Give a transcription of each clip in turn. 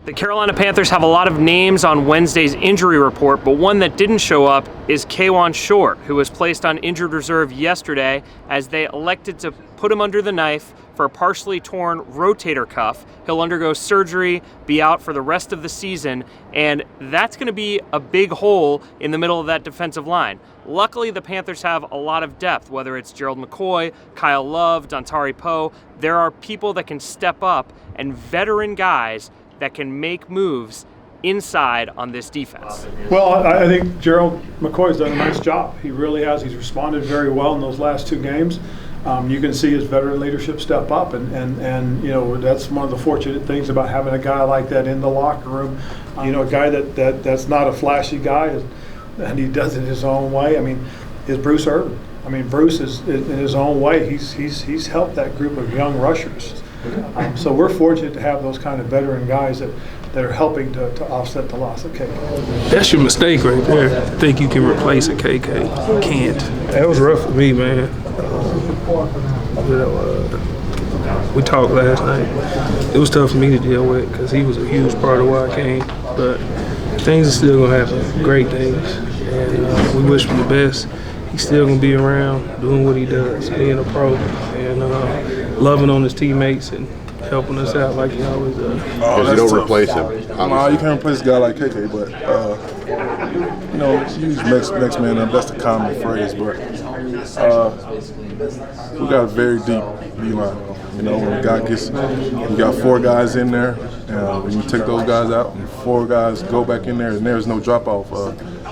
The Carolina Panthers have a lot of names on Wednesday's injury report, but one that didn't show up is Kawann Short, who was placed on injured reserve yesterday as they elected to put him under the knife for a partially torn rotator cuff. He'll undergo surgery, be out for the rest of the season, and that's going to be a big hole in the middle of that defensive line. Luckily, the Panthers have a lot of depth, whether it's Gerald McCoy, Kyle Love, Dontari Poe. There are people that can step up, and veteran guys that can make moves inside on this defense. Well, I think Gerald McCoy's done a nice job. He really has. He's responded very well in those last two games. You can see his veteran leadership step up, and you know, that's one of the fortunate things about having a guy like that in the locker room. You know, a guy that's not a flashy guy, and he does it his own way. I mean, is Bruce Irvin. I mean, Bruce is in his own way. He's helped that group of young rushers. So we're fortunate to have those kind of veteran guys that are helping to offset the loss of KK. That's your mistake right there. Think you can replace a KK. You can't. That was rough for me, man. We talked last night. It was tough for me to deal with because he was a huge part of why I came. But things are still going to happen, great things. And we wish him the best. He's still going to be around doing what he does, being a pro, and loving on his teammates and helping us out like he always does. Because you don't replace him. No, you can't replace a guy like KK, but, you know, use next man up. That's the common phrase, but we got a very deep D-line. You know, when a guy gets, you got four guys in there, and when you take those guys out and four guys go back in there and there's no drop-off,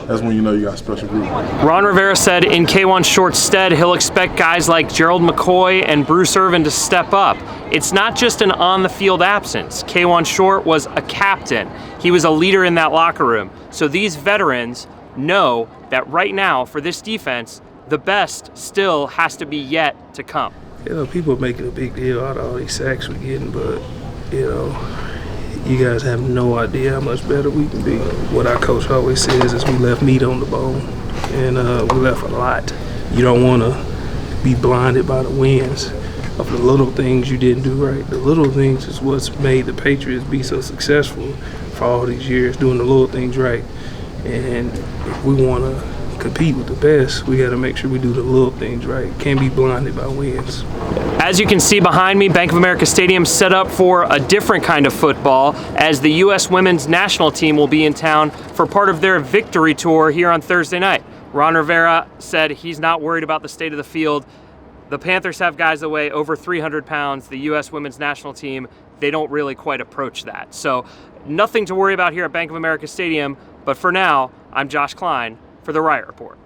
that's when you know you got a special group. Ron Rivera said in Kawann Short's stead, he'll expect guys like Gerald McCoy and Bruce Irvin to step up. It's not just an on-the-field absence. Kawann Short was a captain. He was a leader in that locker room. So these veterans know that right now, for this defense, the best still has to be yet to come. You know, people are making a big deal out of all these sacks we're getting, but, you know, you guys have no idea how much better we can be. What our coach always says is we left meat on the bone, and we left a lot. You don't want to be blinded by the wins of the little things you didn't do right. The little things is what's made the Patriots be so successful for all these years, doing the little things right. And if we want to compete with the best, we got to make sure we do the little things right. Can't be blinded by wins. As you can see behind me, Bank of America Stadium set up for a different kind of football as the U.S. women's national team will be in town for part of their victory tour here on Thursday night. Ron Rivera said he's not worried about the state of the field. The Panthers have guys that weigh over 300 pounds. The U.S. women's national team, they don't really quite approach that. So nothing to worry about here at Bank of America Stadium. But for now, I'm Josh Klein for the Riot Report.